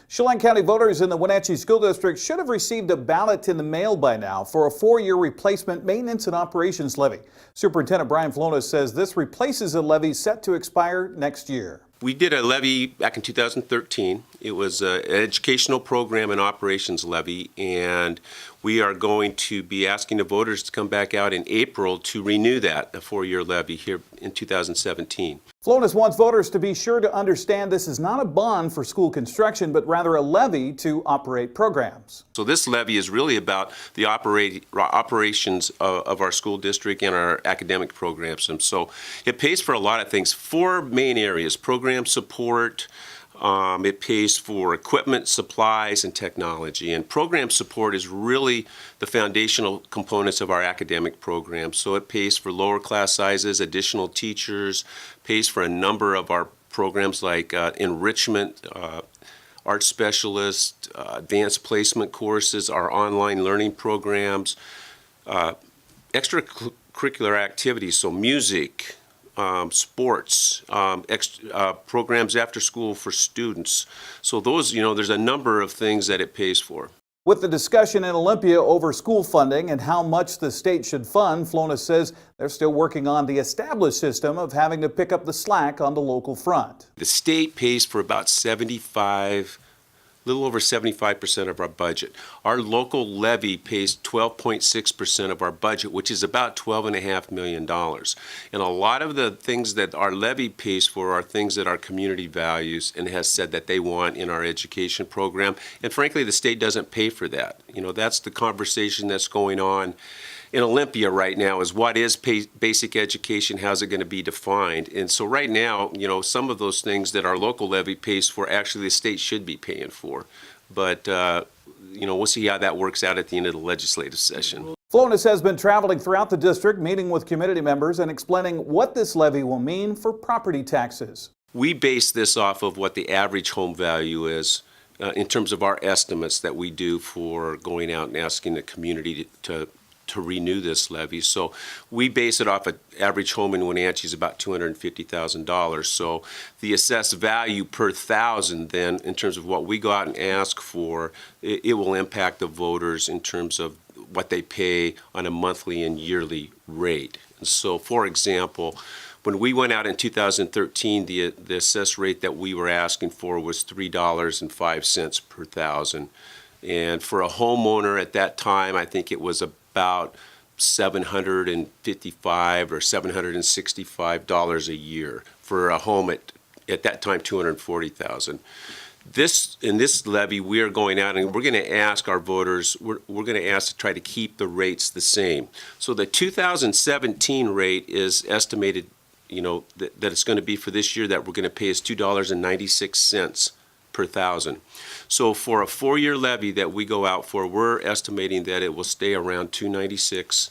Chelan County voters in the Wenatchee School District should have received a ballot in the mail by now for a 4-year replacement maintenance and operations levy. Superintendent Brian Flones says this replaces a levy set to expire next year. We did a levy back in 2013. It was an educational program and operations levy, and we are going to be asking the voters to come back out in April to renew that, a 4-year levy here in 2017. Flones wants voters to be sure to understand this is not a bond for school construction, but rather a levy to operate programs. So this levy is really about the operations of our school district and our academic programs. And so it pays for a lot of things. 4 main areas: program support, it pays for equipment, supplies, and technology. And program support is really the foundational components of our academic program. So it pays for lower class sizes, additional teachers, pays for a number of our programs like enrichment, art specialist, advanced placement courses, our online learning programs, extracurricular activities, so music, sports, programs after school for students. So those, there's a number of things that it pays for. With the discussion in Olympia over school funding and how much the state should fund, Flones says they're still working on the established system of having to pick up the slack on the local front. The state pays for about little over 75% of our budget. Our local levy pays 12.6% of our budget, which is about $12.5 million. And a lot of the things that our levy pays for are things that our community values and has said that they want in our education program. And frankly, the state doesn't pay for that. That's the conversation that's going on in Olympia right now, is what is basic education, how's it going to be defined? And so right now, some of those things that our local levy pays for, actually the state should be paying for. But, we'll see how that works out at the end of the legislative session. Flones has been traveling throughout the district, meeting with community members and explaining what this levy will mean for property taxes. We base this off of what the average home value is in terms of our estimates that we do for going out and asking the community to renew this levy. So we base it off an average home in Wenatchee is about $250,000. So the assessed value per thousand then, in terms of what we go out and ask for, it will impact the voters in terms of what they pay on a monthly and yearly rate. And so, for example, when we went out in 2013, the assessed rate that we were asking for was $3.05 per thousand. And for a homeowner at that time, I think it was about $755 or $765 a year for a home at that time $240,000. In this levy, we are going out and we're going to ask our voters, we're going to ask to try to keep the rates the same. So the 2017 rate is estimated, that it's going to be for this year that we're going to pay is $2.96 per thousand. So for a 4-year levy that we go out for, we're estimating that it will stay around $2.96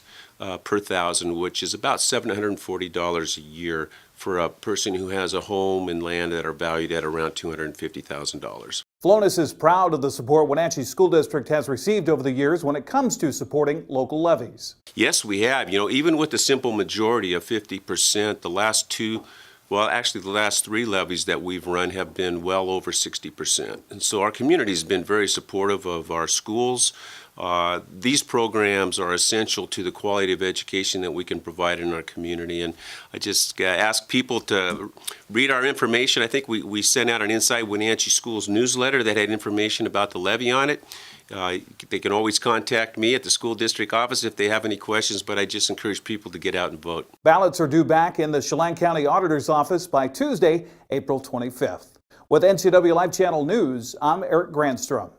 per thousand, which is about $740 a year for a person who has a home and land that are valued at around $250,000. Flones is proud of the support Wenatchee School District has received over the years when it comes to supporting local levies. Yes, we have. Even with the simple majority of 50%, the last 3 levies that we've run have been well over 60%. And so our community has been very supportive of our schools. These programs are essential to the quality of education that we can provide in our community. And I just ask people to read our information. I think we sent out an Inside Wenatchee Schools newsletter that had information about the levy on it. They can always contact me at the school district office if they have any questions, but I just encourage people to get out and vote. Ballots are due back in the Chelan County Auditor's office by Tuesday, April 25th. With NCW Live Channel News, I'm Eric Grandstrom.